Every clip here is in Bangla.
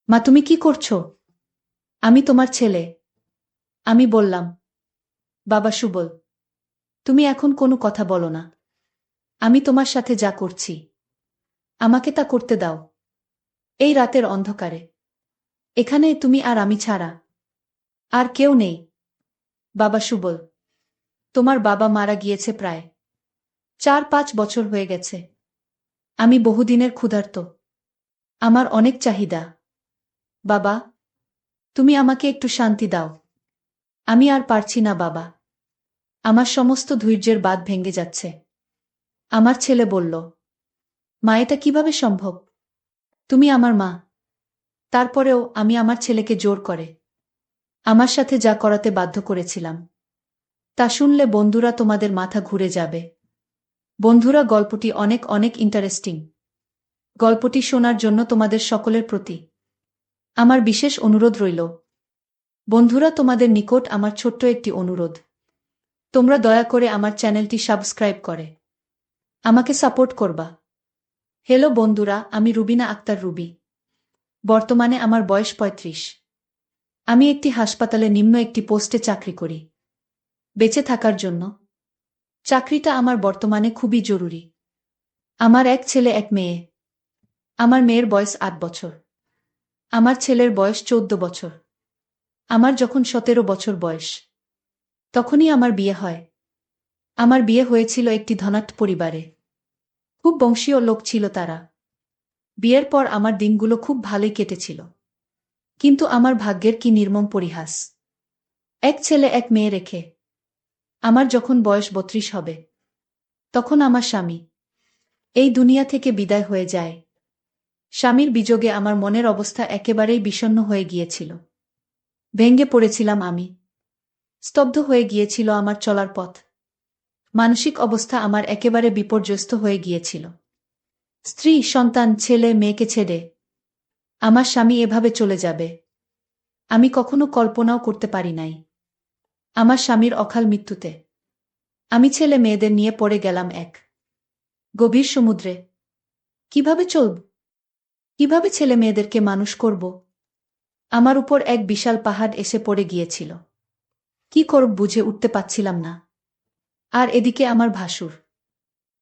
মা, তুমি কি করছো? আমি তোমার ছেলে। আমি বললাম। বাবা সুবল, তুমি এখন কোনো কথা বলো না। আমি তোমার সাথে যা করছি আমাকে তা করতে দাও। এই রাতের অন্ধকারে এখানে তুমি আর আমি ছাড়া আর কেউ নেই। বাবা সুবল, তোমার বাবা মারা গিয়েছে প্রায় 4-5 বছর হয়ে গেছে। আমি বহুদিনের ক্ষুধার্ত। আমার অনেক চাহিদা। বাবা, তুমি আমাকে একটু শান্তি দাও। আমি আর পারছি না বাবা। আমার সমস্ত ধৈর্যের বাঁধ ভেঙে যাচ্ছে। আমার ছেলে বলল, মা, এটা কিভাবে সম্ভব? তুমি আমার মা। তারপরেও আমি আমার ছেলেকে জোর করে আমার সাথে যা করাতে বাধ্য করেছিলাম তা শুনলে বন্ধুরা তোমাদের মাথা ঘুরে যাবে। বন্ধুরা, গল্পটি অনেক অনেক ইন্টারেস্টিং। গল্পটি শোনার জন্য তোমাদের সকলের প্রতি আমার বিশেষ অনুরোধ রইল। বন্ধুরা, তোমাদের নিকট আমার ছোট্ট একটি অনুরোধ। তোমরা দয়া করে আমার চ্যানেলটি সাবস্ক্রাইব করে আমাকে সাপোর্ট করবা। হ্যালো বন্ধুরা, আমি রুবিনা আক্তার রুবি। বর্তমানে আমার বয়স 35। আমি একটি হাসপাতালে নিম্ন একটি পোস্টে চাকরি করি। বেঁচে থাকার জন্য চাকরিটা আমার বর্তমানে খুবই জরুরি। আমার এক ছেলে এক মেয়ে। আমার মেয়ের বয়স 8 বছর। আমার ছেলের বয়স 14 বছর। আমার যখন 17 বছর বয়স তখনই আমার বিয়ে হয়। আমার বিয়ে হয়েছিল একটি ধনাঢ্য পরিবারে। খুব বংশীয় লোক ছিল তারা। বিয়ের পর আমার দিনগুলো খুব ভালোই কেটেছিল। কিন্তু আমার ভাগ্যের কি নির্মম পরিহাস! এক ছেলে এক মেয়ে রেখে আমার যখন বয়স 32 হবে তখন আমার স্বামী এই দুনিয়া থেকে বিদায় হয়ে যায়। স্বামীর বিযোগে আমার মনের অবস্থা একেবারেই বিষণ্ণ হয়ে গিয়েছিল। ভেঙে পড়েছিলাম আমি। স্তব্ধ হয়ে গিয়েছিল আমার চলার পথ। মানসিক অবস্থা আমার একেবারে বিপর্যস্ত হয়ে গিয়েছিল। স্ত্রী, সন্তান, ছেলে মেয়েকে ছেড়ে আমার স্বামী এভাবে চলে যাবে আমি কখনো কল্পনাও করতে পারি নাই। আমার স্বামীর অকাল মৃত্যুতে আমি ছেলে মেয়েদের নিয়ে পড়ে গেলাম এক গভীর সমুদ্রে। কিভাবে চলব? কিভাবে ছেলে মেয়েদেরকে মানুষ করব? আমার উপর এক বিশাল পাহাড় এসে পড়ে গিয়েছিল। কি করব বুঝে উঠতে পারছিলাম না। আর এদিকে আমার ভাসুর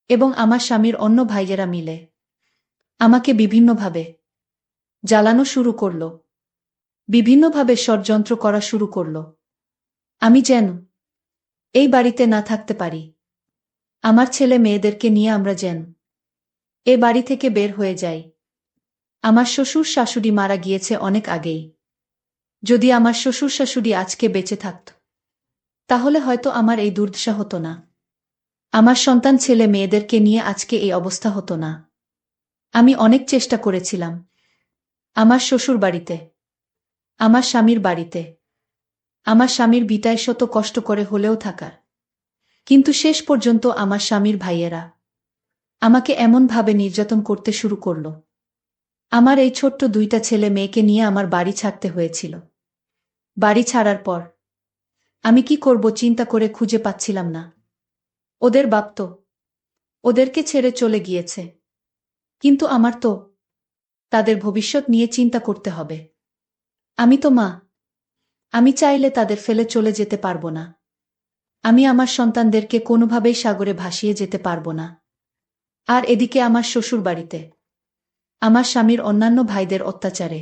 এবং আমার স্বামীর অন্য ভাইয়েরা মিলে আমাকে বিভিন্নভাবে জ্বালানো শুরু করল। বিভিন্নভাবে ষড়যন্ত্র করা শুরু করল। আমি যেন এই বাড়িতে না থাকতে পারি। আমার ছেলে মেয়েদেরকে নিয়ে আমরা যেন এ বাড়ি থেকে বের হয়ে যাই। আমার শ্বশুর শাশুড়ি মারা গিয়েছে অনেক আগেই। যদি আমার শ্বশুর শাশুড়ি আজকে বেঁচে থাকত তাহলে হয়তো আমার এই দুর্দশা হতো না। আমার সন্তান ছেলে মেয়েদেরকে নিয়ে আজকে এই অবস্থা হতো না। আমি অনেক চেষ্টা করেছিলাম আমার শ্বশুর বাড়িতে, আমার স্বামীর বাড়িতে, আমার স্বামীর ভিটায় শত কষ্ট করে হলেও থাকার। কিন্তু শেষ পর্যন্ত আমার স্বামীর ভাইয়েরা আমাকে এমনভাবে নির্যাতন করতে শুরু করল। আমার এই ছোট্ট 2টা ছেলে মেয়েকে নিয়ে আমার বাড়ি ছাড়তে হয়েছিল। বাড়ি ছাড়ার পর আমি কি করব চিন্তা করে খুঁজে পাচ্ছিলাম না। ওদের বাপ তো ওদেরকে ছেড়ে চলে গিয়েছে। কিন্তু আমার তো তাদের ভবিষ্যৎ নিয়ে চিন্তা করতে হবে। আমি তো মা। আমি চাইলে তাদের ফেলে চলে যেতে পারবো না। আমি আমার সন্তানদেরকে কোনোভাবেই সাগরে ভাসিয়ে যেতে পারবো না। আর এদিকে আমার শ্বশুর বাড়িতে আমার স্বামীর অন্যান্য ভাইদের অত্যাচারে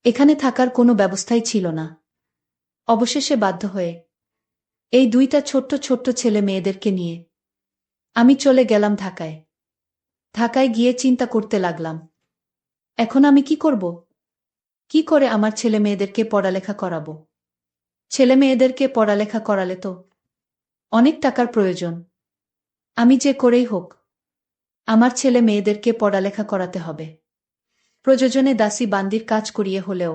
এখানে থাকার কোনো ব্যবস্থাই ছিল না। অবশেষে বাধ্য হয়ে এই 2টা ছোট্ট ছোট্ট ছেলে মেয়েদেরকে নিয়ে আমি চলে গেলাম ঢাকায়। ঢাকায় গিয়ে চিন্তা করতে লাগলাম, এখন আমি কি করব? কি করে আমার ছেলে মেয়েদেরকে পড়ালেখা করাবো? ছেলে মেয়েদেরকে পড়ালেখা করালে তো অনেক টাকার প্রয়োজন। আমি যে করেই হোক আমার ছেলে মেয়েদেরকে পড়ালেখা করাতে হবে। প্রয়োজনে দাসী বান্দির কাজ করিয়ে হলেও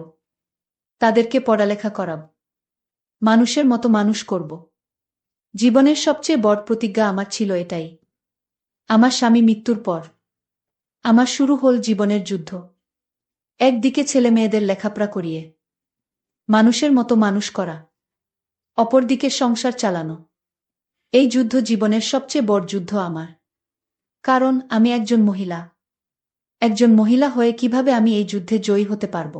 তাদেরকে পড়ালেখা করাব। মানুষের মতো মানুষ করব। জীবনের সবচেয়ে বড় প্রতিজ্ঞা আমার ছিল এটাই। আমার স্বামী মৃত্যুর পর আমার শুরু হল জীবনের যুদ্ধ। একদিকে ছেলে মেয়েদের লেখাপড়া করিয়ে মানুষের মতো মানুষ করা, অপরদিকে সংসার চালানো। এই যুদ্ধ জীবনের সবচেয়ে বড় যুদ্ধ আমার। কারণ আমি একজন মহিলা। একজন মহিলা হয়ে কিভাবে আমি এই যুদ্ধে জয়ী হতে পারব?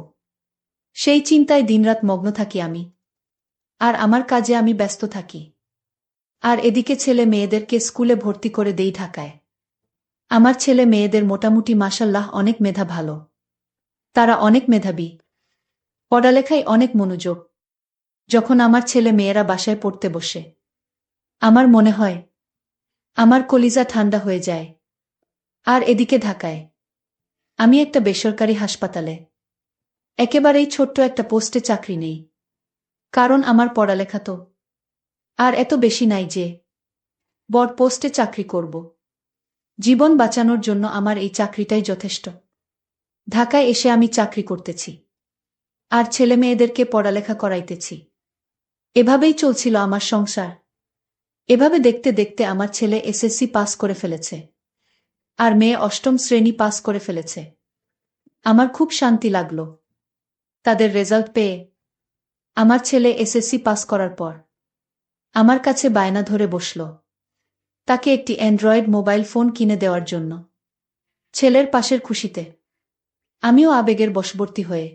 সেই চিন্তায় দিনরাত মগ্ন থাকি আমি। আর আমার কাজে আমি ব্যস্ত থাকি। আর এদিকে ছেলে মেয়েদেরকে স্কুলে ভর্তি করে দেই ঢাকায়। আমার ছেলে মেয়েদের মোটামুটি মাশাল্লাহ অনেক মেধা ভালো। তারা অনেক মেধাবী। পড়ালেখায় অনেক মনোযোগ। যখন আমার ছেলে মেয়েরা বাসায় পড়তে বসে, আমার মনে হয় আমার কলিজা ঠান্ডা হয়ে যায়। আর এদিকে ঢাকায় আমি একটা বেসরকারি হাসপাতালে একেবারেই ছোট্ট একটা পোস্টে চাকরি নেই। কারণ আমার পড়ালেখা তো আর এত বেশি নাই যে বড় পোস্টে চাকরি করব। জীবন বাঁচানোর জন্য আমার এই চাকরিটাই যথেষ্ট। ঢাকায় এসে আমি চাকরি করতেছি। আর ছেলে মেয়েদেরকে পড়ালেখা করাইতেছি। এভাবেই চলছিল আমার সংসার। এভাবে দেখতে দেখতে আমার ছেলে এসএসসি পাস করে ফেলেছে। আর মেয়ে অষ্টম শ্রেণী পাস করে ফেলেছে। আমার খুব শান্তি লাগলো তাদের রেজাল্ট পেয়ে। আমার ছেলে এসএসসি পাস করার পর আমার কাছে বায়না ধরে বসল তাকে একটি অ্যান্ড্রয়েড মোবাইল ফোন কিনে দেওয়ার জন্য। ছেলের পাশের খুশিতে আমিও আবেগের বশবর্তী হয়ে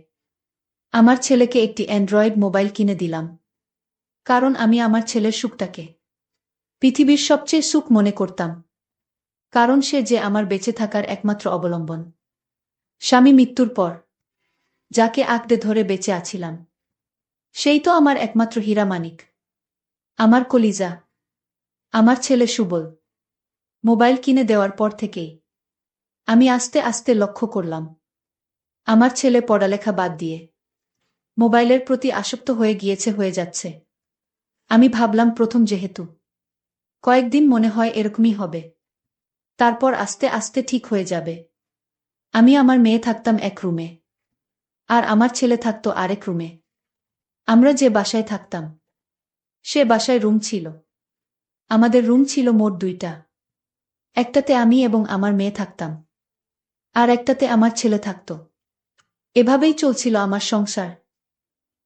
আমার ছেলেকে একটি অ্যান্ড্রয়েড মোবাইল কিনে দিলাম। কারণ আমি আমার ছেলের সুখটাকে পৃথিবীর সবচেয়ে সুখ মনে করতাম। কারণ সে যে আমার বেঁচে থাকার একমাত্র অবলম্বন। স্বামী মৃত্যুর পর যাকে আঁকড়ে ধরে বেঁচে আছিলাম, সেই তো আমার একমাত্র হীরা মানিক, আমার কলিজা, আমার ছেলে সুবল। মোবাইল কিনে দেওয়ার পর থেকেই আমি আস্তে আস্তে লক্ষ্য করলাম আমার ছেলে পড়ালেখা বাদ দিয়ে মোবাইলের প্রতি আসক্ত হয়ে যাচ্ছে। আমি ভাবলাম প্রথম যেহেতু কয়েকদিন মনে হয় এরকমই হবে, তারপর আস্তে আস্তে ঠিক হয়ে যাবে। আমি আমার মেয়ে থাকতাম এক রুমে, আর আমার ছেলে থাকতো আরেক রুমে। আমরা যে বাসায় থাকতাম সে বাসায় রুম ছিল। আমাদের রুম ছিল মোট দুইটা। একটাতে আমি এবং আমার মেয়ে থাকতাম, আর একটাতে আমার ছেলে থাকত। এভাবেই চলছিল আমার সংসার।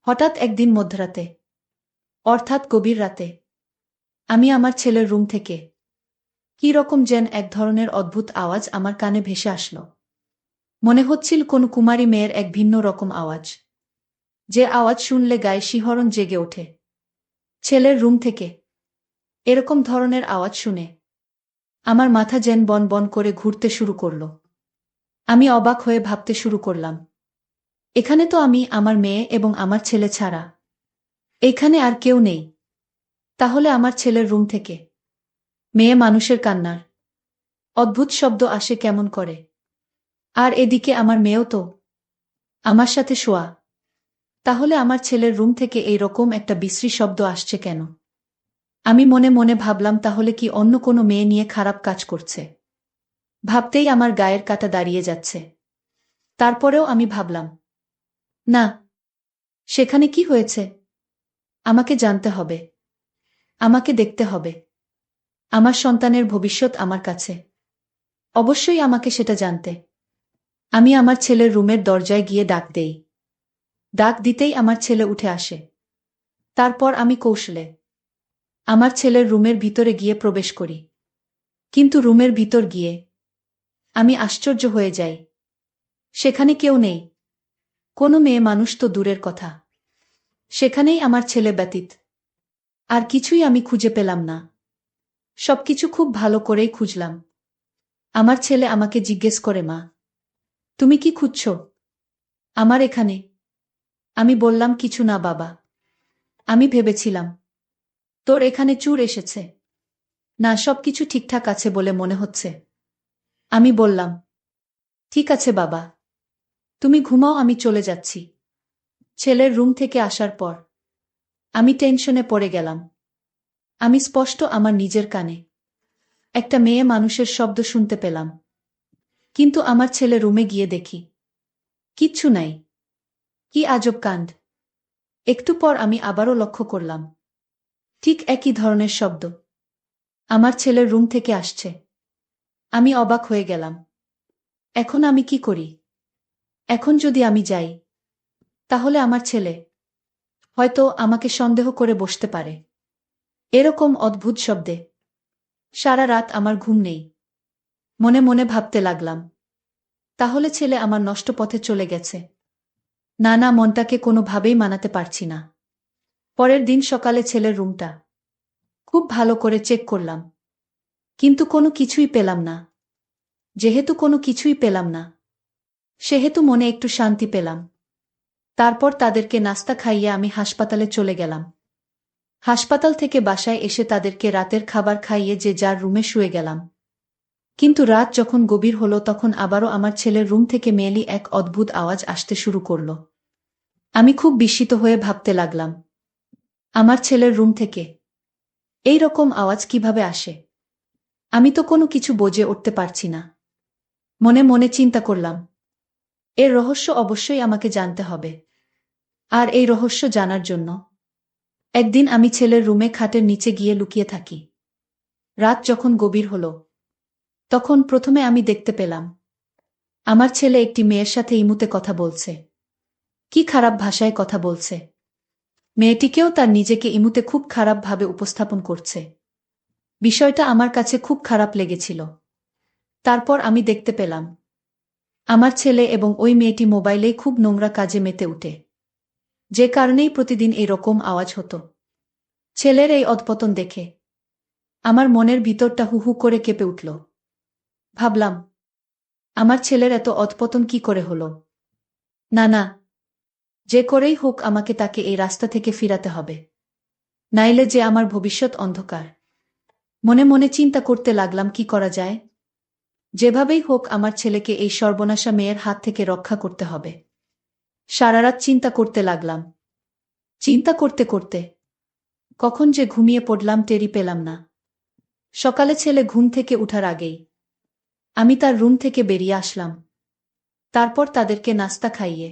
হঠাৎ একদিন মধ্যরাতে, অর্থাৎ গভীর রাতে, আমি আমার ছেলের রুম থেকে কী রকম যেন এক ধরনের অদ্ভুত আওয়াজ আমার কানে ভেসে আসলো। মনে হচ্ছিল কোনো কুমারী মেয়ের এক ভিন্ন রকম আওয়াজ, যে আওয়াজ শুনলে গায়ে শিহরণ জেগে ওঠে। ছেলের রুম থেকে এরকম ধরনের আওয়াজ শুনে আমার মাথা যেন বন বন করে ঘুরতে শুরু করল। আমি অবাক হয়ে ভাবতে শুরু করলাম, এখানে তো আমি, আমার মেয়ে এবং আমার ছেলে ছাড়া এখানে আর কেউ নেই। তাহলে আমার ছেলের রুম থেকে মেয়ে মানুষের কান্নার অদ্ভুত শব্দ আসে কেমন করে? আর এদিকে আমার মেয়েও তো আমার সাথে শোয়া। তাহলে আমার ছেলের রুম থেকে এই রকম একটা বিশ্রী শব্দ আসছে কেন? আমি মনে মনে ভাবলাম, তাহলে কি অন্য কোনো মেয়ে নিয়ে খারাপ কাজ করছে? ভাবতেই আমার গায়ের কাঁটা দাঁড়িয়ে যাচ্ছে। তারপরেও আমি ভাবলাম, না, সেখানে কি হয়েছে? আমাকে জানতে হবে। আমাকে দেখতে হবে। আমার সন্তানের ভবিষ্যৎ আমার কাছে। অবশ্যই আমাকে সেটা জানতে। আমি আমার ছেলের রুমের দরজায় গিয়ে ডাক দেই। ডাক দিতেই আমার ছেলে উঠে আসে। তারপর আমি কৌশলে আমার ছেলের রুমের ভিতরে গিয়ে প্রবেশ করি। কিন্তু রুমের ভিতর গিয়ে আমি আশ্চর্য হয়ে যাই। সেখানে কেউ নেই। কোনো মেয়ে মানুষ তো দূরের কথা। সেখানেই আমার ছেলে ব্যতীত আর কিছুই আমি খুঁজে পেলাম না। সবকিছু খুব ভালো করেই খুঁজলাম। আমার ছেলে আমাকে জিজ্ঞেস করে, মা, তুমি কি খুঁজছ আমার এখানে? আমি বললাম, কিছু না বাবা। আমি ভেবেছিলাম তোর এখানে চোর এসেছে। না, সবকিছু ঠিকঠাক আছে বলে মনে হচ্ছে। আমি বললাম, ঠিক আছে বাবা, তুমি ঘুমাও, আমি চলে যাচ্ছি। ছেলের রুম থেকে আসার পর আমি টেনশনে পড়ে গেলাম। আমি স্পষ্ট আমার নিজের কানে একটা মেয়ে মানুষের শব্দ শুনতে পেলাম। কিন্তু আমার ছেলে রুমে গিয়ে দেখি কিচ্ছু নাই। কি আজব কাণ্ড! একটু পর আমি আবারও লক্ষ্য করলাম ঠিক একই ধরনের শব্দ আমার ছেলের রুম থেকে আসছে। আমি অবাক হয়ে গেলাম। এখন আমি কি করি? এখন যদি আমি যাই, তাহলে আমার ছেলে হয়তো আমাকে সন্দেহ করে বসতে পারে। এরকম অদ্ভুত শব্দে সারা রাত আমার ঘুম নেই। মনে মনে ভাবতে লাগলাম, তাহলে ছেলে আমার নষ্ট পথে চলে গেছে। না না, মনটাকে কোনোভাবেই মানাতে পারছি না। পরের দিন সকালে ছেলের রুমটা খুব ভালো করে চেক করলাম, কিন্তু কোনো কিছুই পেলাম না। যেহেতু কোনো কিছুই পেলাম না, সেহেতু মনে একটু শান্তি পেলাম। তারপর তাদেরকে নাস্তা খাইয়ে আমি হাসপাতালে চলে গেলাম। হাসপাতাল থেকে বাসায় এসে তাদেরকে রাতের খাবার খাইয়ে যে যার রুমে শুয়ে গেলাম। কিন্তু রাত যখন গভীর হলো তখন আবারও আমার ছেলের রুম থেকে মেয়েলি এক অদ্ভুত আওয়াজ আসতে শুরু করল। আমি খুব বিস্মিত হয়ে ভাবতে লাগলাম, আমার ছেলের রুম থেকে এই রকম আওয়াজ কিভাবে আসে? আমি তো কোনো কিছু বুঝে উঠতে পারছি না। মনে মনে চিন্তা করলাম, এর রহস্য অবশ্যই আমাকে জানতে হবে। আর এই রহস্য জানার জন্য একদিন আমি ছেলের রুমে খাটের নিচে গিয়ে লুকিয়ে থাকি। রাত যখন গভীর হলো, তখন প্রথমে আমি দেখতে পেলাম আমার ছেলে একটি মেয়ের সাথে ইমুতে কথা বলছে। কি খারাপ ভাষায় কথা বলছে! মেয়েটিকেও তার নিজেকে ইমুতে খুব খারাপভাবে উপস্থাপন করছে। বিষয়টা আমার কাছে খুব খারাপ লেগেছিল। তারপর আমি দেখতে পেলাম আমার ছেলে এবং ওই মেয়েটি মোবাইলেই খুব নোংরা কাজে মেতে উঠে, যে কারণেই প্রতিদিন এরকম আওয়াজ হতো। ছেলের এই অধপতন দেখে আমার মনের ভিতরটা হু হু করে কেঁপে উঠল। ভাবলাম, আমার ছেলের এত অধপতন কি করে হলো? না না, যে করেই হোক আমাকে তাকে এই রাস্তা থেকে ফিরাতে হবে, নাইলে যে আমার ভবিষ্যৎ অন্ধকার। মনে মনে চিন্তা করতে লাগলাম কি করা যায়। যেভাবেই হোক আমার ছেলেকে এই সর্বনাশা মেয়ের হাত থেকে রক্ষা করতে হবে। সারারাত চিন্তা করতে লাগলাম। চিন্তা করতে করতে কখন যে ঘুমিয়ে পড়লাম টেরই পেলাম না। সকালে ছেলে ঘুম থেকে উঠার আগেই আমি তার রুম থেকে বেরিয়ে আসলাম। তারপর তাদেরকে নাস্তা খাইয়ে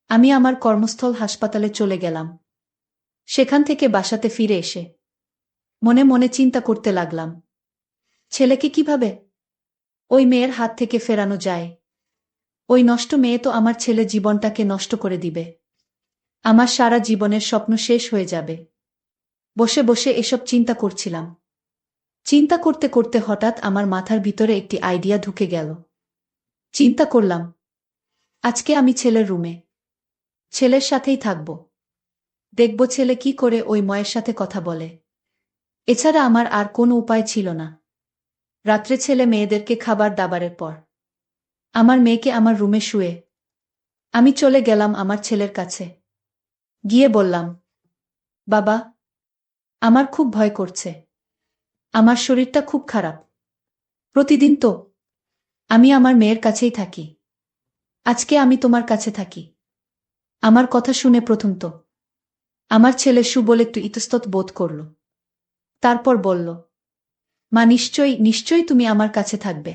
আমি আমার কর্মস্থল হাসপাতালে চলে গেলাম। সেখান থেকে বাসাতে ফিরে এসে মনে মনে চিন্তা করতে লাগলাম, ছেলেকে কিভাবে ওই মেয়ের হাত থেকে ফেরানো যায়। ওই নষ্ট মেয়ে তো আমার ছেলে জীবনটাকে নষ্ট করে দিবে। আমার সারা জীবনের স্বপ্ন শেষ হয়ে যাবে। বসে বসে এসব চিন্তা করছিলাম। চিন্তা করতে করতে হঠাৎ আমার মাথার ভিতরে একটি আইডিয়া ঢুকে গেল। চিন্তা করলাম, আজকে আমি ছেলের রুমে ছেলের সাথেই থাকব। দেখব ছেলে কি করে ওই মেয়ের সাথে কথা বলে। এছাড়া আমার আর কোনো উপায় ছিল না। রাত্রে ছেলে মেয়েদেরকে খাবার দাবারের পর আমার মেয়েকে আমার রুমে শুয়ে আমি চলে গেলাম আমার ছেলের কাছে। গিয়ে বললাম, বাবা, আমার খুব ভয় করছে। আমার শরীরটা খুব খারাপ। প্রতিদিন তো আমি আমার মেয়ের কাছেই থাকি। আজকে আমি তোমার কাছে থাকি। আমার কথা শুনে প্রথম তো আমার ছেলে সুবল একটু ইতস্তত বোধ করল। তারপর বলল, মা, নিশ্চয়ই নিশ্চয়ই তুমি আমার কাছে থাকবে।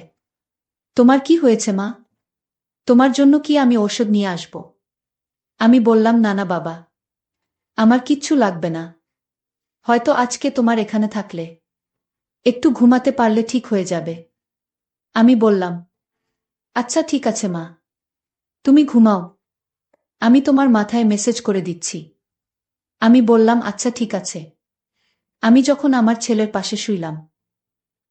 তোমার কি হয়েছে মা? তোমার জন্য কি আমি ঔষধ নিয়ে আসব? আমি বললাম, না না বাবা, আমার কিচ্ছু লাগবে না। হয়তো আজকে তোমার এখানে থাকলে একটু ঘুমাতে পারলে ঠিক হয়ে যাবে। আমি বললাম, আচ্ছা ঠিক আছে মা, তুমি ঘুমাও, আমি তোমার মাথায় মেসেজ করে দিচ্ছি। আমি বললাম, আচ্ছা ঠিক আছে। আমি যখন আমার ছেলের পাশে শুইলাম,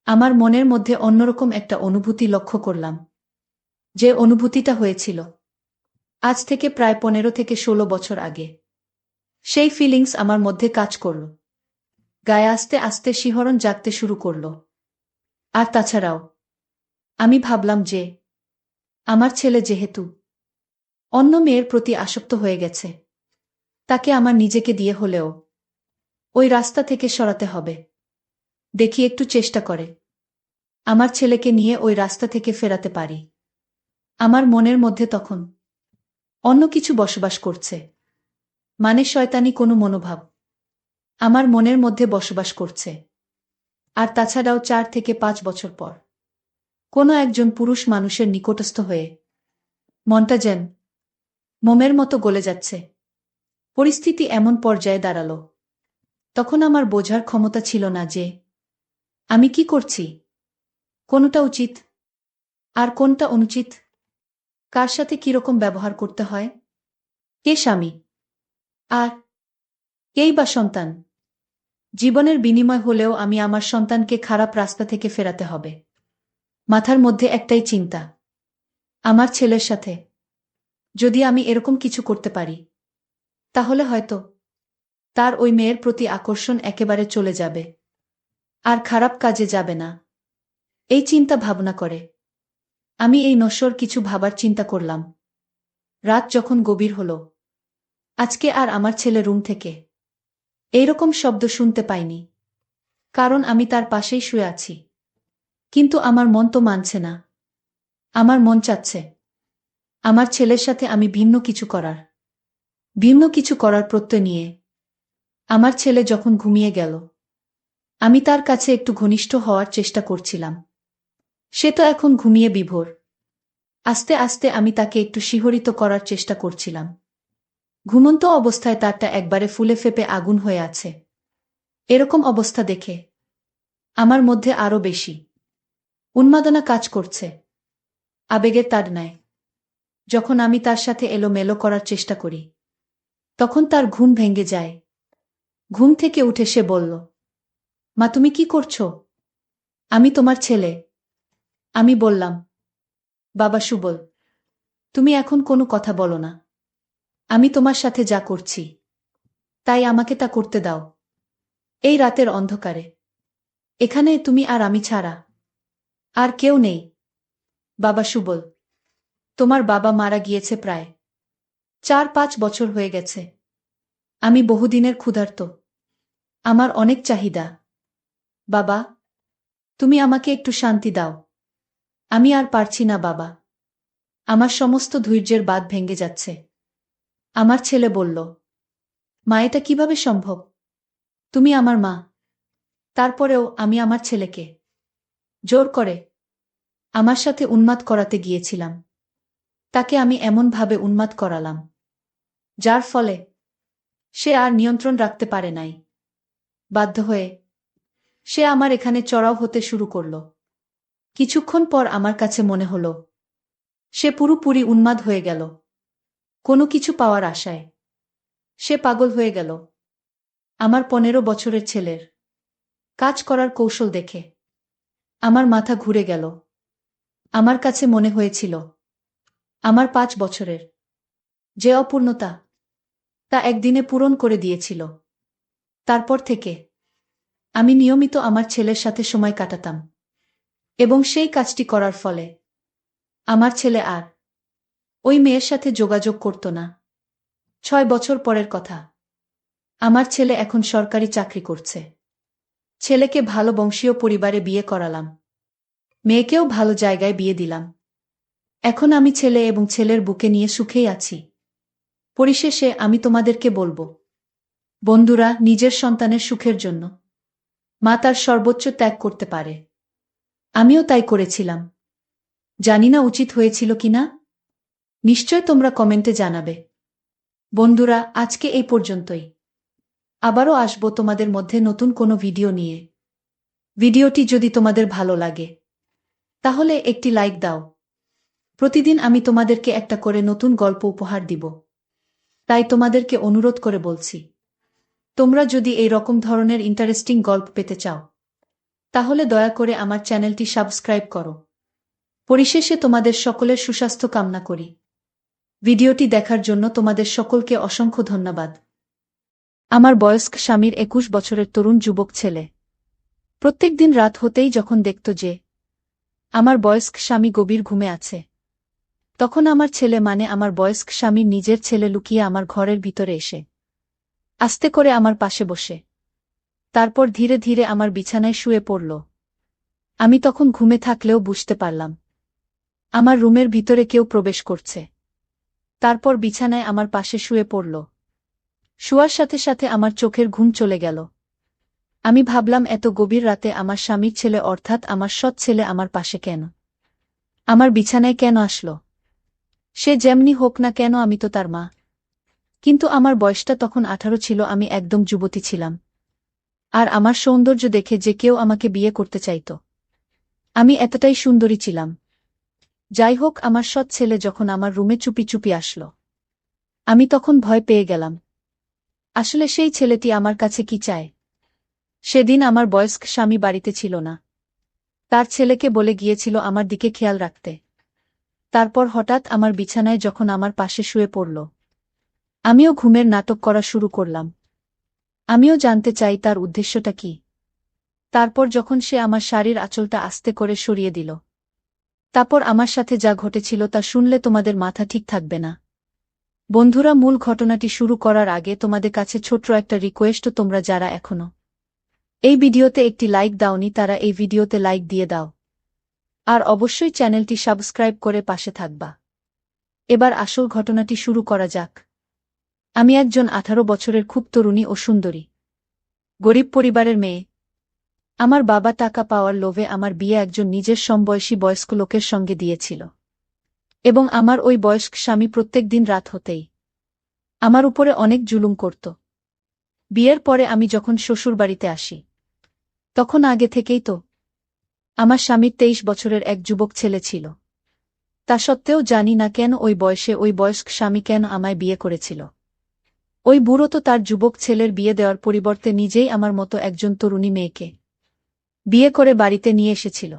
আমার মনের মধ্যে অন্যরকম একটা অনুভূতি লক্ষ্য করলাম। যে অনুভূতিটা হয়েছিল আজ থেকে প্রায় 15 থেকে 16 বছর আগে। সেই ফিলিংস আমার মধ্যে কাজ করল। গায়ে আস্তে আস্তে শিহরণ জাগতে শুরু করল। আর তাছাড়াও আমি ভাবলাম যে আমার ছেলে যেহেতু অন্য মেয়ের প্রতি আসক্ত হয়ে গেছে, তাকে আমার নিজেকে দিয়ে হলেও ওই রাস্তা থেকে সরাতে হবে। দেখি একটু চেষ্টা করে আমার ছেলেকে নিয়ে ওই রাস্তা থেকে ফেরাতে পারি। আমার মনের মধ্যে তখন অন্য কিছু বসবাস করছে, মানে শয়তানি কোনো মনোভাব আমার মনের মধ্যে বসবাস করছে। আর তাছাড়াও 4 থেকে 5 বছর পর কোনো একজন পুরুষ মানুষের নিকটস্থ হয়ে মনটা যেন মোমের মতো গলে যাচ্ছে। পরিস্থিতি এমন পর্যায়ে দাঁড়ালো, তখন আমার বোঝার ক্ষমতা ছিল না যে আমি কি করছি, কোনটা উচিত আর কোনটা অনুচিত, কার সাথে কিরকম ব্যবহার করতে হয়, কে স্বামী আর কেই বা সন্তান। জীবনের বিনিময় হলেও আমি আমার সন্তানকে খারাপ রাস্তা থেকে ফেরাতে হবে। মাথার মধ্যে একটাই চিন্তা, আমার ছেলের সাথে যদি আমি এরকম কিছু করতে পারি, তাহলে হয়তো তার ওই মেয়ের প্রতি আকর্ষণ একেবারে চলে যাবে, আর খারাপ কাজে যাবে না। এই চিন্তা ভাবনা করে আমি এই নশ্বর কিছু ভাবার চিন্তা করলাম। রাত যখন গভীর হল, আজকে আর আমার ছেলে রুম থেকে এইরকম শব্দ শুনতে পাইনি, কারণ আমি তার পাশেই শুয়ে আছি। কিন্তু আমার মন তো মানছে না। আমার মন চাচ্ছে আমার ছেলের সাথে আমি ভিন্ন কিছু করার প্রত্যয় নিয়ে। আমার ছেলে যখন ঘুমিয়ে গেল, আমি তার কাছে একটু ঘনিষ্ঠ হওয়ার চেষ্টা করছিলাম। সে তো এখন ঘুমিয়ে বিভোর। আস্তে আস্তে আমি তাকে একটু শিহরিত করার চেষ্টা করছিলাম। ঘুমন্ত অবস্থায় তারটা একবারে ফুলে ফেপে আগুন হয়ে আছে। এরকম অবস্থা দেখে আমার মধ্যে আরো বেশি উন্মাদনা কাজ করছে, আবেগের তাড়নায়। যখন আমি তার সাথে এলোমেলো করার চেষ্টা করি, তখন তার ঘুম ভেঙে যায়। ঘুম থেকে উঠে সে বলল, মা, তুমি কি করছো? আমি তোমার ছেলে। আমি বললাম, বাবা সুবল, তুমি এখন কোনো কথা বলো না। আমি তোমার সাথে যা করছি, তাই আমাকে তা করতে দাও। এই রাতের অন্ধকারে এখানে তুমি আর আমি ছাড়া আর কেউ নেই। বাবা সুবল, তোমার বাবা মারা গিয়েছে প্রায় 4-5 বছর হয়ে গেছে। আমি বহুদিনের ক্ষুধার্ত। আমার অনেক চাহিদা। বাবা, তুমি আমাকে একটু শান্তি দাও। আমি আর পারছি না বাবা। আমার সমস্ত ধৈর্যের বাঁধ ভেঙে যাচ্ছে। আমার ছেলে বলল, মা, এটা কিভাবে সম্ভব? তুমি আমার মা। তারপরেও আমি আমার ছেলেকে জোর করে আমার সাথে উন্মাদ করাতে গিয়েছিলাম। তাকে আমি এমনভাবে উন্মাদ করালাম, যার ফলে সে আর নিয়ন্ত্রণ রাখতে পারে নাই। বাধ্য হয়ে সে আমার এখানে চড়াও হতে শুরু করল। কিছুক্ষণ পর আমার কাছে মনে হলো সে পুরোপুরি উন্মাদ হয়ে গেল। কোনো কিছু পাওয়ার আশায় সে পাগল হয়ে গেল। আমার 15 বছরের ছেলের কাজ করার কৌশল দেখে আমার মাথা ঘুরে গেল। আমার কাছে মনে হয়েছিল আমার 5 বছরের যে অপূর্ণতা, তা একদিনে পূরণ করে দিয়েছিল। তারপর থেকে আমি নিয়মিত আমার ছেলের সাথে সময় কাটাতাম, এবং সেই কাজটি করার ফলে আমার ছেলে আর ওই মেয়ের সাথে যোগাযোগ করত না। 6 বছর পরের কথা। আমার ছেলে এখন সরকারি চাকরি করছে। ছেলেকে ভালো বংশীয় পরিবারে বিয়ে করালাম। মেয়েকেও ভালো জায়গায় বিয়ে দিলাম। এখন আমি ছেলে এবং ছেলের বুকে নিয়ে সুখেই আছি। পরিশেষে আমি তোমাদেরকে বলবো, বন্ধুরা, নিজের সন্তানের সুখের জন্য মা তার সর্বোচ্চ ত্যাগ করতে পারে। আমিও তাই করেছিলাম। জানি না উচিত হয়েছিল কিনা। নিশ্চয় তোমরা কমেন্টে জানাবে। বন্ধুরা, আজকে এই পর্যন্তই। আবারও আসবো তোমাদের মধ্যে নতুন কোনো ভিডিও নিয়ে। ভিডিওটি যদি তোমাদের ভালো লাগে, তাহলে একটি লাইক দাও। প্রতিদিন আমি তোমাদেরকে একটা করে নতুন গল্প উপহার দিব। তাই তোমাদেরকে অনুরোধ করে বলছি, তোমরা যদি এই রকম ধরনের ইন্টারেস্টিং গল্প পেতে চাও, তাহলে দয়া করে আমার চ্যানেলটি সাবস্ক্রাইব করো। পরিশেষে তোমাদের সকলের সুস্বাস্থ্য কামনা করি। ভিডিওটি দেখার জন্য তোমাদের সকলকে অসংখ্য ধন্যবাদ। আমার বয়স্ক স্বামীর 21 বছরের তরুণ যুবক ছেলে প্রত্যেক দিন রাত হতেই যখন দেখত যে আমার বয়স্ক স্বামী গভীর ঘুমে আছে, তখন আমার ছেলে, মানে আমার বয়স্ক স্বামীর নিজের ছেলে, লুকিয়ে আমার ঘরের ভিতরে এসে আস্তে করে আমার পাশে বসে তারপর ধীরে ধীরে আমার বিছানায় শুয়ে পড়ল। আমি তখন ঘুমে থাকলেও বুঝতে পারলাম আমার রুমের ভিতরে কেউ প্রবেশ করছে। তারপর বিছানায় আমার পাশে শুয়ে পড়ল। শোয়ার সাথে সাথে আমার চোখের ঘুম চলে গেল। আমি ভাবলাম, এত গভীর রাতে আমার স্বামীর ছেলে, অর্থাৎ আমার সৎ ছেলে, আমার পাশে কেন, আমার বিছানায় কেন আসলো? সে যেমনি হোক না কেন, আমি তো তার মা। কিন্তু আমার বয়সটা তখন 18 ছিল। আমি একদম যুবতী ছিলাম। আর আমার সৌন্দর্য দেখে যে কেউ আমাকে বিয়ে করতে চাইত। আমি এতটাই সুন্দরী ছিলাম। যাই হোক, আমার সৎ ছেলে যখন আমার রুমে চুপি চুপি আসলো, আমি তখন ভয় পেয়ে গেলাম। আসলে সেই ছেলেটি আমার কাছে কি চায়? সেদিন আমার বয়স্ক স্বামী বাড়িতে ছিল না। তার ছেলেকে বলে গিয়েছিল আমার দিকে খেয়াল রাখতে। তারপর হঠাৎ আমার বিছানায় যখন আমার পাশে শুয়ে পড়ল, আমিও ঘুমের নাটক করা শুরু করলাম। আমিও জানতে চাই তার উদ্দেশ্যটা কি। তারপর যখন সে আমার শাড়ির আঁচলটা আস্তে করে সরিয়ে দিল, তারপর আমার সাথে যা ঘটেছিল তা শুনলে তোমাদের মাথা ঠিক থাকবে না। বন্ধুরা, মূল ঘটনাটি শুরু করার আগে তোমাদের কাছে ছোট্ট একটা রিকোয়েস্ট, তোমরা যারা এখনো এই ভিডিওতে একটি লাইক দাওনি তারা এই ভিডিওতে লাইক দিয়ে দাও, আর অবশ্যই চ্যানেলটি সাবস্ক্রাইব করে পাশে থাকবা। এবার আসল ঘটনাটি শুরু করা যাক। আমি একজন 18 বছরের খুব তরুণী ও সুন্দরী গরিব পরিবারের মেয়ে। আমার বাবা টাকা পাওয়ার লোভে আমার বিয়ে একজন নিজের সমবয়সী বয়স্ক লোকের সঙ্গে দিয়েছিল, এবং আমার ওই বয়স্ক স্বামী প্রত্যেক দিন রাত হতেই আমার উপরে অনেক জুলুম করত। বিয়ের পরে আমি যখন শ্বশুরবাড়িতে আসি, তখন আগে থেকেই তো আমার স্বামীর 23 বছরের এক যুবক ছেলে ছিল। তা সত্ত্বেও জানি না কেন ওই বয়সে ওই বয়স্ক স্বামী কেন আমায় বিয়ে করেছিল। ওই বুড়ো তো তার যুবক ছেলের বিয়ে দেওয়ার পরিবর্তে নিজেই আমার মতো একজন তরুণী মেয়েকে বিয়ে করে বাড়িতে নিয়ে এসেছিল।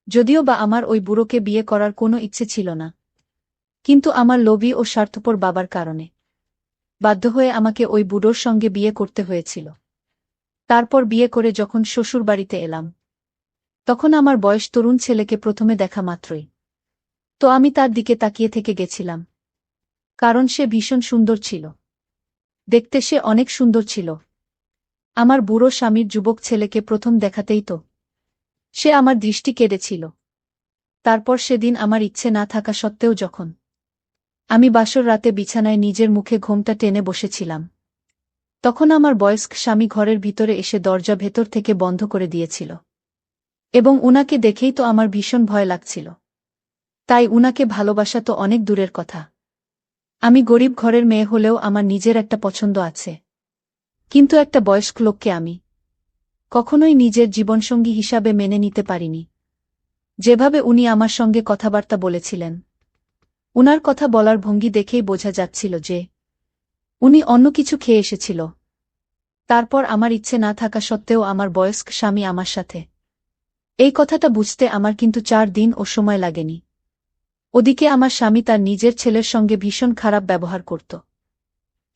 যদিও বা আমার ওই বুড়োকে বিয়ে করার কোনো ইচ্ছে ছিল না, কিন্তু আমার লোভী ও স্বার্থপর বাবার কারণে বাধ্য হয়ে আমাকে ওই বুড়োর সঙ্গে বিয়ে করতে হয়েছিল। তারপর বিয়ে করে যখন শ্বশুরবাড়িতে এলাম, তখন আমার বয়স তরুণ ছেলেকে প্রথমে দেখা মাত্রই তো আমি তার দিকে তাকিয়ে থেকে গেছিলাম, কারণ সে ভীষণ সুন্দর ছিল। দেখতে সে অনেক সুন্দর ছিল। আমার বুড়ো স্বামীর যুবক ছেলেকে প্রথম দেখাতেই তো সে আমার দৃষ্টি কেড়েছিল। তারপর সেদিন আমার ইচ্ছে না থাকা সত্ত্বেও যখন আমি বাসর রাতে বিছানায় নিজের মুখে ঘোমটা টেনে বসেছিলাম, তখন আমার বয়স্ক স্বামী ঘরের ভিতরে এসে দরজা ভেতর থেকে বন্ধ করে দিয়েছিল, এবং উনাকে দেখেই তো আমার ভীষণ ভয় লাগছিল। তাই উনাকে ভালোবাসা তো অনেক দূরের কথা। আমি গরিব ঘরের মেয়ে হলেও আমার নিজের একটা পছন্দ আছে, কিন্তু একটা বয়স্ক লোককে আমি কখনোই নিজের জীবনসঙ্গী হিসাবে মেনে নিতে পারিনি। যেভাবে উনি আমার সঙ্গে কথাবার্তা বলেছিলেন, উনার কথা বলার ভঙ্গি দেখেই বোঝা যাচ্ছিল যে উনি অন্য কিছু খেয়ে এসেছিল। তারপর আমার ইচ্ছে না থাকা সত্ত্বেও আমার বয়স্ক স্বামী আমার সাথে এই কথাটা বুঝতে আমার কিন্তু 4 দিন ও সময় লাগেনি। ওদিকে আমার স্বামী তার নিজের ছেলের সঙ্গে ভীষণ খারাপ ব্যবহার করত,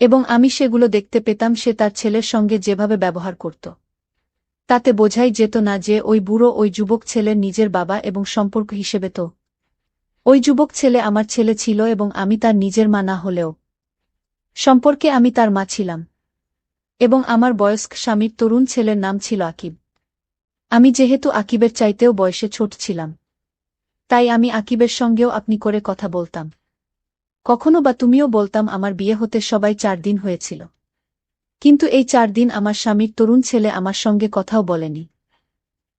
এবং আমি সেগুলো দেখতে পেতাম। সে তার ছেলের সঙ্গে যেভাবে ব্যবহার করত, তাতে বোঝাই যেত না যে ওই বুড়ো ওই যুবক ছেলের নিজের বাবা, এবং সম্পর্ক হিসেবে তো ওই যুবক ছেলে আমার ছেলে ছিল, এবং আমি তার নিজের মা না হলেও সম্পর্কে আমি তার মা ছিলাম। এবং আমার বয়স্ক স্বামীর তরুণ ছেলের নাম ছিল আকিব। আমি যেহেতু আকিবের চাইতেও বয়সে ছোট ছিলাম, তাই আমি আকিবের সঙ্গেও আপনি করে কথা বলতাম। কখনো বা তুমিও বলতাম। আমার বিয়ে হতে সবাই 4 দিন হয়েছিল, কিন্তু এই 4 দিন আমার স্বামীর তরুণ ছেলে আমার সঙ্গে কথাও বলেনি।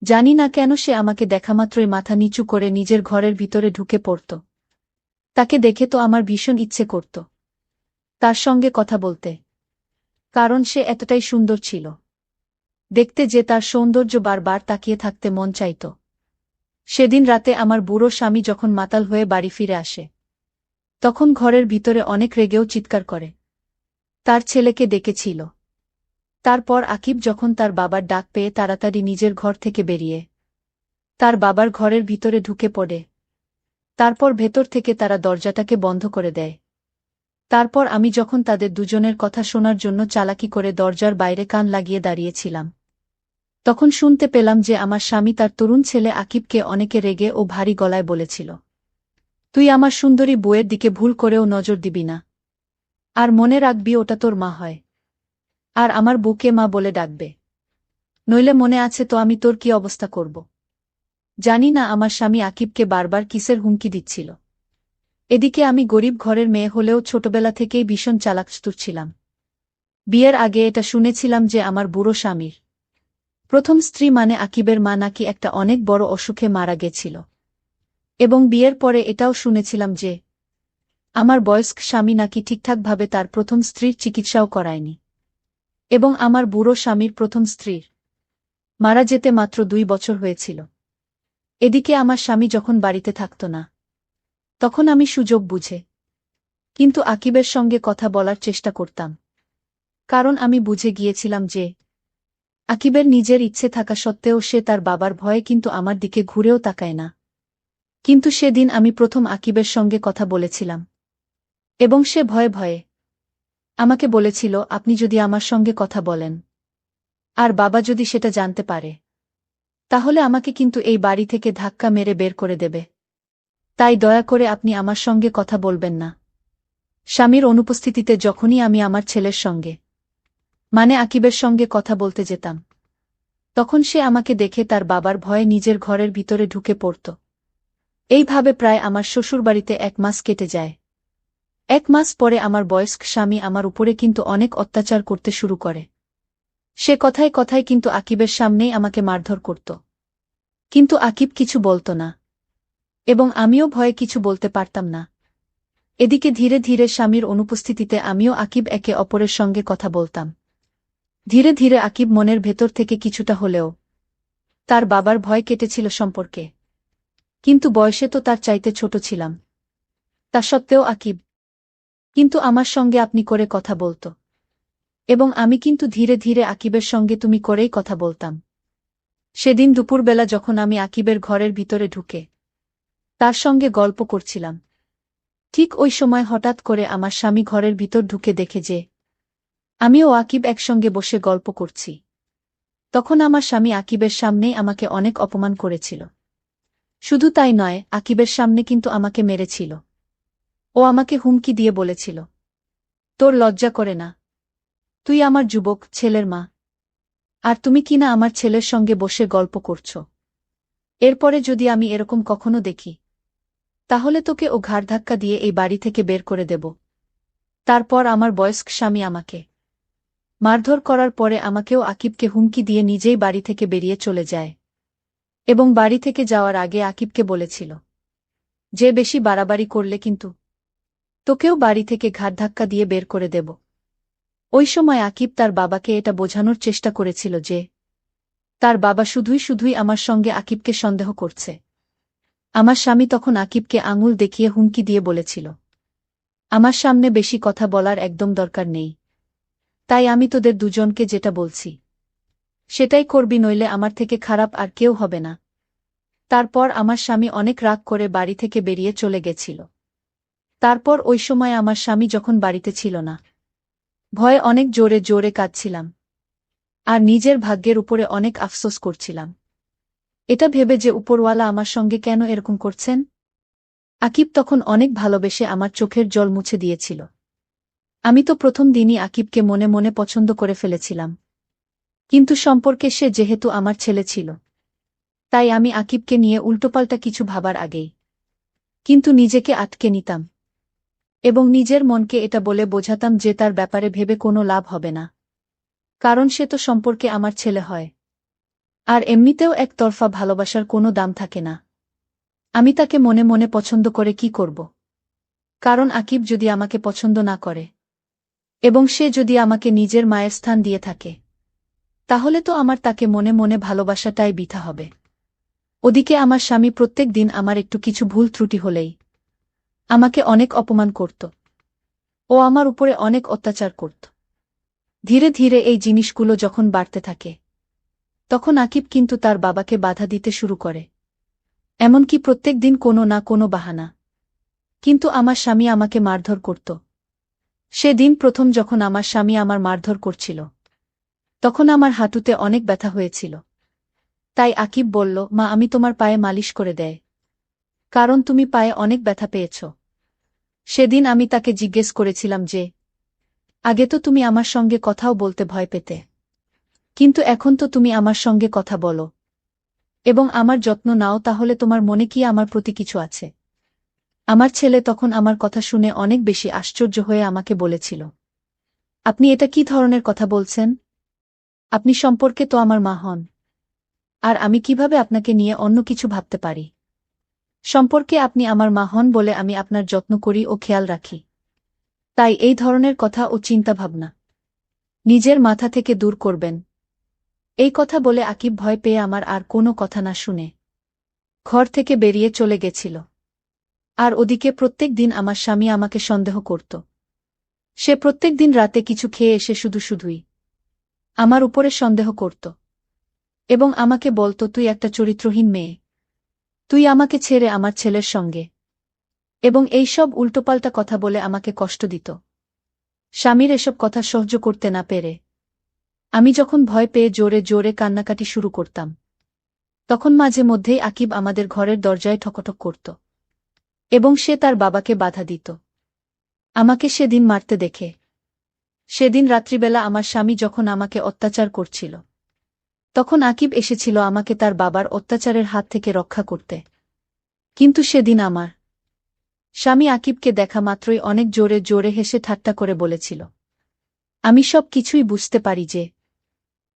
জানি না কেন সে আমাকে দেখামাত্রই মাথা নিচু করে নিজের ঘরের ভিতরে ঢুকে পড়ত। তাকে দেখে তো আমার ভীষণ ইচ্ছে করত তার সঙ্গে কথা বলতে, কারণ সে এতটাই সুন্দর ছিল দেখতে যে তার সৌন্দর্য বারবার তাকিয়ে থাকতে মন চাইত। সেদিন রাতে আমার বুড়ো স্বামী যখন মাতাল হয়ে বাড়ি ফিরে আসে, তখন ঘরের ভিতরে অনেক রেগেও চিৎকার করে তার ছেলেকে ডেকেছিল। তারপর আকিব যখন তার বাবার ডাক পেয়ে তাড়াতাড়ি নিজের ঘর থেকে বেরিয়ে তার বাবার ঘরের ভিতরে ঢুকে পড়ে। তারপর ভেতর থেকে তারা দরজাটাকে বন্ধ করে দেয়। তারপর আমি যখন তাদের দুজনের কথা শোনার জন্য চালাকি করে দরজার বাইরে কান লাগিয়ে দাঁড়িয়েছিলাম, তখন শুনতে পেলাম যে আমার স্বামী তার তরুণ ছেলে আকিবকে অনেকে রেগে ও ভারী গলায় বলেছিল, তুই আমার সুন্দরী বউয়ের দিকে ভুল করেও নজর দিবি না, আর মনে রাখবি ওটা তোর মা হয়, আর আমার বউকে মা বলে ডাকবে, নইলে মনে আছে তো আমি তোর কি অবস্থা করব। জানি না আমার স্বামী আকিবকে বারবার কিসের হুমকি দিচ্ছিল। এদিকে আমি গরিব ঘরের মেয়ে হলেও ছোটবেলা থেকেই ভীষণ চালাকচতুর ছিলাম। বিয়ের আগে এটা শুনেছিলাম যে আমার বুড়ো স্বামীর প্রথম স্ত্রী মানে আকিবের মা নাকি একটা অনেক বড় অসুখে মারা গেছিল, এবং বিয়ের পরে এটাও শুনেছিলাম যে আমার বয়স্ক স্বামী নাকি ঠিকঠাকভাবে তার প্রথম স্ত্রীর চিকিৎসাও করায়নি, এবং আমার বুড়ো স্বামীর প্রথম স্ত্রীর মারা যেতে মাত্র 2 বছর হয়েছিল। এদিকে আমার স্বামী যখন বাড়িতে থাকত না, তখন আমি সুযোগ বুঝে কিন্তু আকিবের সঙ্গে কথা বলার চেষ্টা করতাম, কারণ আমি বুঝে গিয়েছিলাম যে আকিবের নিজের ইচ্ছে থাকা সত্ত্বেও সে তার বাবার ভয়ে কিন্তু আমার দিকে ঘুরেও তাকায় না। কিন্তু সেদিন আমি প্রথম আকিবের সঙ্গে কথা বলেছিলাম। এবং সে ভয়ে ভয়ে আমাকে বলেছিল, আপনি যদি আমার সঙ্গে কথা বলেন আর বাবা যদি সেটা জানতে পারে, তাহলে আমাকে কিন্তু এই বাড়ি থেকে ধাক্কা মেরে বের করে দেবে। তাই দয়া করে আপনি আমার সঙ্গে কথা বলবেন না। স্বামীর অনুপস্থিতিতে যখনই আমি আমার ছেলের সঙ্গে মানে আকিবের সঙ্গে কথা বলতে যেতাম, তখন সে আমাকে দেখে তার বাবার ভয়ে নিজের ঘরের ভিতরে ঢুকে পড়ত। এইভাবে প্রায় আমার শ্বশুরবাড়িতে 1 মাস কেটে যায়। 1 মাস পরে আমার বয়স্ক স্বামী আমার উপরে কিন্তু অনেক অত্যাচার করতে শুরু করে। সে কথায় কথায় কিন্তু আকিবের সামনেই আমাকে মারধর করত। কিন্তু আকিব কিছু বলত না, এবং আমিও ভয়ে কিছু বলতে পারতাম না। এদিকে ধীরে ধীরে স্বামীর অনুপস্থিতিতে আমিও আকিব একে অপরের সঙ্গে কথা বলতাম। ধীরে ধীরে আকিব মনের ভেতর থেকে কিছুটা হলেও তার বাবার ভয় কেটেছিল সম্পর্কে। কিন্তু বয়সে তো তার চাইতে ছোট ছিলাম। তা সত্ত্বেও আকিব কিন্তু আমার সঙ্গে আপনি করে কথা বলত, এবং আমি কিন্তু ধীরে ধীরে আকিবের সঙ্গে তুমি করেই কথা বলতাম। সেদিন দুপুরবেলা যখন আমি আকিবের ঘরের ভিতরে ঢুকে তার সঙ্গে গল্প করছিলাম, ঠিক ওই সময় হঠাৎ করে আমার স্বামী ঘরের ভিতর ঢুকে দেখে যে আমি ও আকিব একসঙ্গে বসে গল্প করছি। তখন আমার স্বামী আকিবের সামনেই আমাকে অনেক অপমান করেছিল। শুধু তাই নয়, আকিবের সামনে কিন্তু আমাকে মেরেছিল। ও আমাকে হুমকি দিয়ে বলেছিল, তোর লজ্জা করে না? তুই আমার যুবক ছেলের মা, আর তুমি কিনা আমার ছেলের সঙ্গে বসে গল্প করছ। এরপরে যদি আমি এরকম কখনো দেখি, তাহলে তোকে ও ঘাড় ধাক্কা দিয়ে এই বাড়ি থেকে বের করে দেব। তারপর আমার বয়স্ক স্বামী আমাকে মারধর করার পরে আমাকেও আকিবকে হুমকি দিয়ে নিজেই বাড়ি থেকে বেরিয়ে চলে যায়। এবং বাড়ি থেকে যাওয়ার আগে আকিবকে বলেছিল যে বেশি বাড়াবাড়ি করলে কিন্তু তোকেও বাড়ি থেকে ঘাড় ধাক্কা দিয়ে বের করে দেব। ওই সময় আকিব তার বাবাকে এটা বোঝানোর চেষ্টা করেছিল যে তার বাবা শুধুই শুধুই আমার সঙ্গে আকিবকে সন্দেহ করছে। আমার স্বামী তখন আকিবকে আঙুল দেখিয়ে হুমকি দিয়ে বলেছিল, আমার সামনে বেশি কথা বলার একদম দরকার নেই। তাই আমি তোদের দুজনকে যেটা বলছি সেটাই করবি, নইলে আমার থেকে খারাপ আর কেউ হবে না। তারপর আমার স্বামী অনেক রাগ করে বাড়ি থেকে বেরিয়ে চলে গেছিল। তারপর ওই সময় আমার স্বামী যখন বাড়িতে ছিল না, ভয়ে অনেক জোরে জোরে কাঁদছিলাম আর নিজের ভাগ্যের উপরে অনেক আফসোস করছিলাম, এটা ভেবে যে উপরওয়ালা আমার সঙ্গে কেন এরকম করছেন। আকিব তখন অনেক ভালোবেসে আমার চোখের জল মুছে দিয়েছিল। আমি তো প্রথম দিনই আকিবকে মনে মনে পছন্দ করে ফেলেছিলাম, কিন্তু সম্পর্কে সে যেহেতু আমার ছেলে ছিল, তাই আমি আকিবকে নিয়ে উল্টোপাল্টা কিছু ভাবার আগেই কিন্তু নিজেকে আটকে নিতাম এবং নিজের মনকে এটা বলে বোঝাতাম যে তার ব্যাপারে ভেবে কোনো লাভ হবে না, কারণ সে তো সম্পর্কে আমার ছেলে হয়। আর এমনিতেও একতরফা ভালোবাসার কোনো দাম থাকে না। আমি তাকে মনে মনে পছন্দ করে কি করব? কারণ আকিব যদি আমাকে পছন্দ না করে এবং সে যদি আমাকে নিজের মায়ের স্থান দিয়ে থাকে, তাহলে তো আমার তাকে মনে মনে ভালোবাসাটাই বৃথা হবে। ওদিকে আমার স্বামী প্রত্যেক দিন আমার একটু কিছু ভুল ত্রুটি হলেই আমাকে অনেক অপমান করত। ও আমার উপরে অনেক অত্যাচার করত। ধীরে ধীরে এই জিনিসগুলো যখন বাড়তে থাকে, তখন আকিব কিন্তু তার বাবাকে বাধা দিতে শুরু করে, এমনকি প্রত্যেক দিন কোনো না কোনো বাহানা কিন্তু আমার স্বামী আমাকে মারধর করত। সেদিন প্রথম যখন আমার স্বামী আমার মারধর করছিল, তখন আমার হাঁটুতে অনেক ব্যথা হয়েছিল। তাই আকিব বলল, মা আমি তোমার পায়ে মালিশ করে দেয়, কারণ তুমি পায়ে অনেক ব্যথা পেয়েছ। সেদিন আমি তাকে জিজ্ঞেস করেছিলাম যে আগে তো তুমি আমার সঙ্গে কথাও বলতে ভয় পেতে, কিন্তু এখন তো তুমি আমার সঙ্গে কথা বলো এবং আমার যত্ন নাও, তাহলে তোমার মনে কি আমার প্রতি কিছু আছে? আমার ছেলে তখন আমার কথা শুনে অনেক বেশি আশ্চর্য হয়ে আমাকে বলেছিল, আপনি এটা কি ধরনের কথা বলছেন? আপনি সম্পর্কে তো আমার মা হন, আর আমি কিভাবে আপনাকে নিয়ে অন্য কিছু ভাবতে পারি? সম্পর্কে আপনি আমার মা হন বলে আমি আপনার যত্ন করি ও খেয়াল রাখি, তাই এই ধরনের কথা ও চিন্তাভাবনা নিজের মাথা থেকে দূর করবেন। এই কথা বলে আকিব ভয় পেয়ে আমার আর কোনো কথা না শুনে ঘর থেকে বেরিয়ে চলে গেছিল। আর ওদিকে প্রত্যেক দিন আমার স্বামী আমাকে সন্দেহ করত। সে প্রত্যেক দিন রাতে কিছু খেয়ে এসে শুধু শুধুই আমার উপরে সন্দেহ করত এবং আমাকে বলত, তুই একটা চরিত্রহীন মেয়ে, তুই আমাকে ছেড়ে আমার ছেলের সঙ্গে। এবং এই সব উল্টোপাল্টা কথা বলে আমাকে কষ্ট দিত। স্বামীর এসব কথা সহ্য করতে না পেরে আমি যখন ভয় পেয়ে জোরে জোরে কান্নাকাটি শুরু করতাম, তখন মাঝে মধ্যেই আকিব আমাদের ঘরের দরজায় ঠকঠক করত এবং সে তার বাবাকে বাধা দিত। আমাকে সেদিন মারতে দেখে, সেদিন রাত্রিবেলা আমার স্বামী যখন আমাকে অত্যাচার করছিল, তখন আকিব এসেছিল আমাকে তার বাবার অত্যাচারের হাত থেকে রক্ষা করতে। কিন্তু সেদিন আমার স্বামী আকিবকে দেখা মাত্রই অনেক জোরে জোরে হেসে ঠাট্টা করে বলেছিল, আমি সব কিছুই বুঝতে পারি যে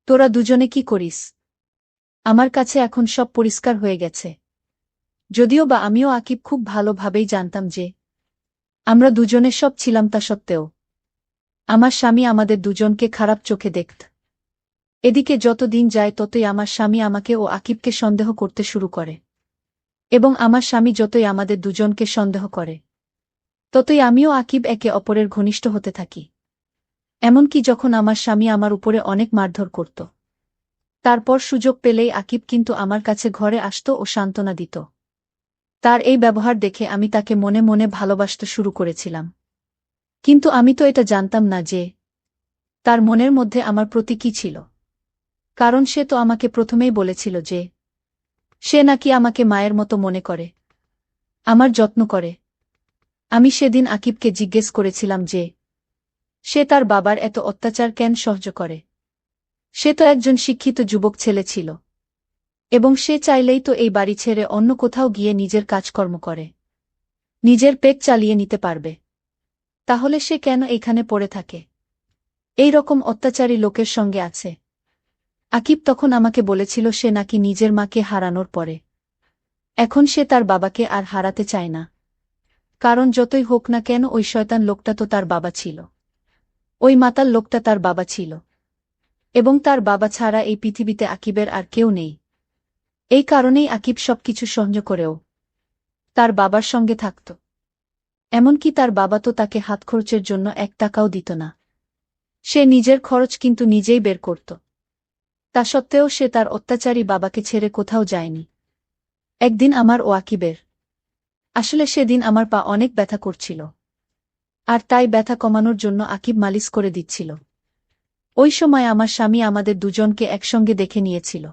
তোরা দুজনে কি করিস। আমার কাছে এখন সব পরিষ্কার হয়ে গেছে। যদিও বা আমিও আকিব খুব ভালোভাবেই জানতাম যে আমরা দুজনে সব ছিলাম, তা সত্ত্বেও আমার স্বামী আমাদের দুজনকে খারাপ চোখে দেখত। এদিকে যত দিন যায় ততই আমার স্বামী আমাকে ও আকিবকে সন্দেহ করতে শুরু করে, এবং আমার স্বামী যতই আমাদের দুজনকে সন্দেহ করে, ততই আমিও আকিব একে অপরের ঘনিষ্ঠ হতে থাকি। এমনকি যখন আমার স্বামী আমার উপরে অনেক মারধর করত, তারপর সুযোগ পেলেই আকিব কিন্তু আমার কাছে ঘরে আসত ও সান্ত্বনা দিত। তার এই ব্যবহার দেখে আমি তাকে মনে মনে ভালোবাসতে শুরু করেছিলাম। কিন্তু আমি তো এটা জানতাম না যে তার মনের মধ্যে আমার প্রতি কী ছিল। কারণ সে তো আমাকে প্রথমেই বলেছিল যে সে নাকি আমাকে মায়ের মতো মনে করে, আমার যত্ন করে। আমি সেদিন আকিবকে জিজ্ঞেস করেছিলাম যে সে তার বাবার এত অত্যাচার কেন সহ্য করে। সে তো একজন শিক্ষিত যুবক ছেলে ছিল, এবং সে চাইলেই তো এই বাড়ি ছেড়ে অন্য কোথাও গিয়ে নিজের কাজকর্ম করে নিজের পেট চালিয়ে নিতে পারবে। তাহলে সে কেন এখানে পড়ে থাকে, এই রকম অত্যাচারী লোকের সঙ্গে আছে। আকিব তখন আমাকে বলেছিল সে নাকি নিজের মাকে হারানোর পরে এখন সে তার বাবাকে আর হারাতে চায় না। কারণ যতই হোক না কেন ওই শয়তান লোকটা তো তার বাবা ছিল, ওই মাতাল লোকটা তার বাবা ছিল, এবং তার বাবা ছাড়া এই পৃথিবীতে আকিবের আর কেউ নেই। এই কারণেই আকিব সবকিছু সহ্য করেও তার বাবার সঙ্গে থাকত। এমনকি তার বাবা তো তাকে হাতখরচের জন্য 1 টাকাও দিত না। সে নিজের খরচ কিন্তু নিজেই বের করত। তা সত্ত্বেও সে তার অত্যাচারী বাবাকে ছেড়ে কোথাও যায়নি। একদিন আমার ও আকিবের আসলে সেদিন আমার পা অনেক ব্যথা করছিল, আর তাই ব্যথা কমানোর জন্য আকিব মালিশ করে দিচ্ছিল। ওই সময় আমার স্বামী আমাদের দুজনকে একসঙ্গে দেখে নিয়েছিল।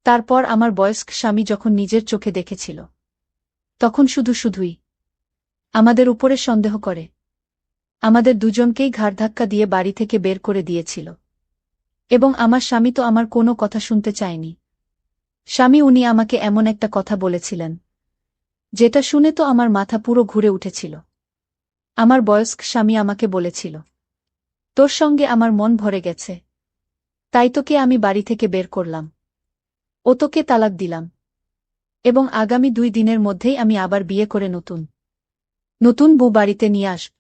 তারপর আমার বয়স্ক স্বামী যখন নিজের চোখে দেখেছিল, তখন শুধুই আমাদের উপরে সন্দেহ করে আমাদের দুজনকেই ঘাড়ধাক্কা দিয়ে বাড়ি থেকে বের করে দিয়েছিল। এবং আমার স্বামী তো আমার কোনো কথা শুনতে চায়নি। উনি আমাকে এমন একটা কথা বলেছিলেন যেটা শুনে তো আমার মাথা পুরো ঘুরে উঠেছিল। আমার বয়স্ক স্বামী আমাকে বলেছিল, তোর সঙ্গে আমার মন ভরে গেছে, তাই তোকে আমি বাড়ি থেকে বের করলাম, ও তোকে তালাক দিলাম, এবং আগামী 2 দিনের মধ্যেই আমি আবার বিয়ে করে নতুন বউ বাড়িতে নিয়ে আসব।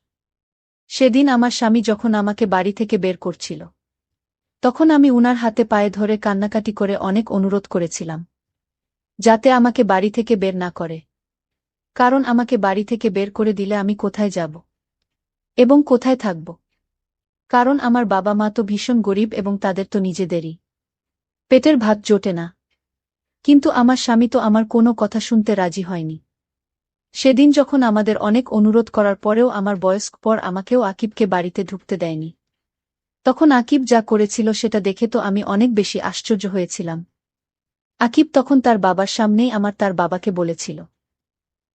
সেদিন আমার স্বামী যখন আমাকে বাড়ি থেকে বের করছিল, তখন আমি উনার হাতে পায়ে ধরে কান্নাকাটি করে অনেক অনুরোধ করেছিলাম যাতে আমাকে বাড়ি থেকে বের না করে। কারণ আমাকে বাড়ি থেকে বের করে দিলে আমি কোথায় যাব এবং কোথায় থাকব। কারণ আমার বাবা মা তো ভীষণ গরিব এবং তাদের তো নিজেদেরই পেটের ভাত জোটে না। কিন্তু আমার স্বামী তো আমার কোনো কথা শুনতে রাজি হয়নি। সেদিন যখন আমাদের অনেক অনুরোধ করার পরেও আমার বয়স্ক পর আমাকেও আকিবকে বাড়িতে ঢুকতে দেয়নি, তখন আকিব যা করেছিল সেটা দেখে তো আমি অনেক বেশি আশ্চর্য হয়েছিলাম। আকিব তখন তার বাবার সামনেই তার বাবাকে বলেছিল,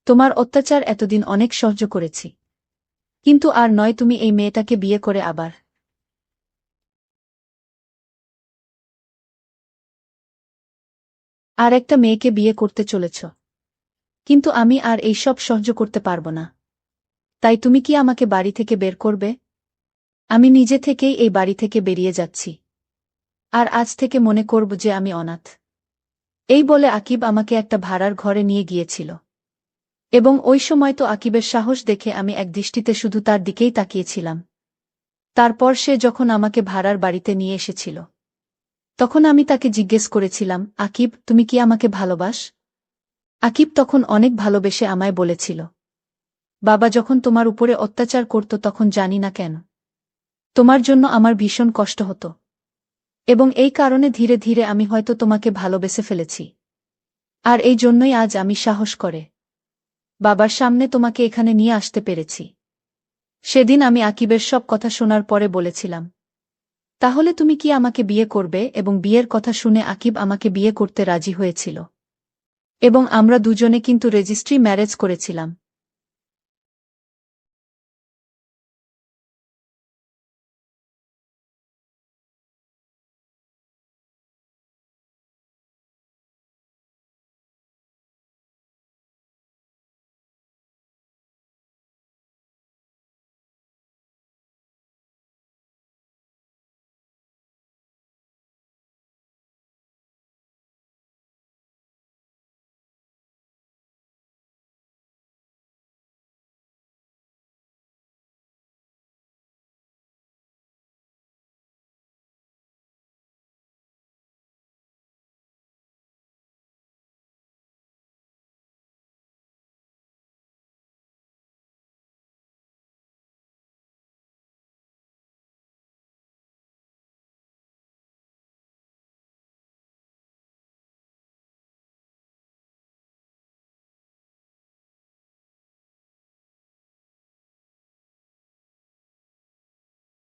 তোমার অত্যাচার এতদিন অনেক সহ্য করেছি, কিন্তু আর নয়, তুমি এই মেয়েটাকে বিয়ে করে আবার আর একটা মেয়েকে বিয়ে করতে চলেছ। কিন্তু আমি আর এই সব সহ্য করতে পারব না। তাই তুমি কি আমাকে বাড়ি থেকে বের করবে? আমি নিজে থেকেই এই বাড়ি থেকে বেরিয়ে যাচ্ছি, আর আজ থেকে মনে করব যে আমি অনাথ। এই বলে আকিব আমাকে একটা ভাড়ার ঘরে নিয়ে গিয়েছিল, এবং ওই সময় তো আকিবের সাহস দেখে আমি এক দৃষ্টিতে শুধু তার দিকেই তাকিয়েছিলাম। তারপর সে যখন আমাকে ভাড়ার বাড়িতে নিয়ে এসেছিল, তখন আমি তাকে জিজ্ঞেস করেছিলাম, আকিব, তুমি কি আমাকে ভালোবাস? আকিব তখন অনেক ভালোবেসে আমায় বলেছিল, বাবা যখন তোমার উপরে অত্যাচার করত তখন জানি না কেন তোমার জন্য আমার ভীষণ কষ্ট হতো, এবং এই কারণে ধীরে ধীরে আমি হয়তো তোমাকে ভালোবেসে ফেলেছি। আর এই জন্যই আজ আমি সাহস করে বাবার সামনে তোমাকে এখানে নিয়ে আসতে পেরেছি। সেদিন আমি আকিবের সব কথা শোনার পরে বলেছিলাম, তাহলে তুমি কি আমাকে বিয়ে করবে? এবং বিয়ের কথা শুনে আকিব আমাকে বিয়ে করতে রাজি হয়েছিল। এবং আমরা দুজনে কিন্তু রেজিস্ট্রি ম্যারেজ করেছিলাম।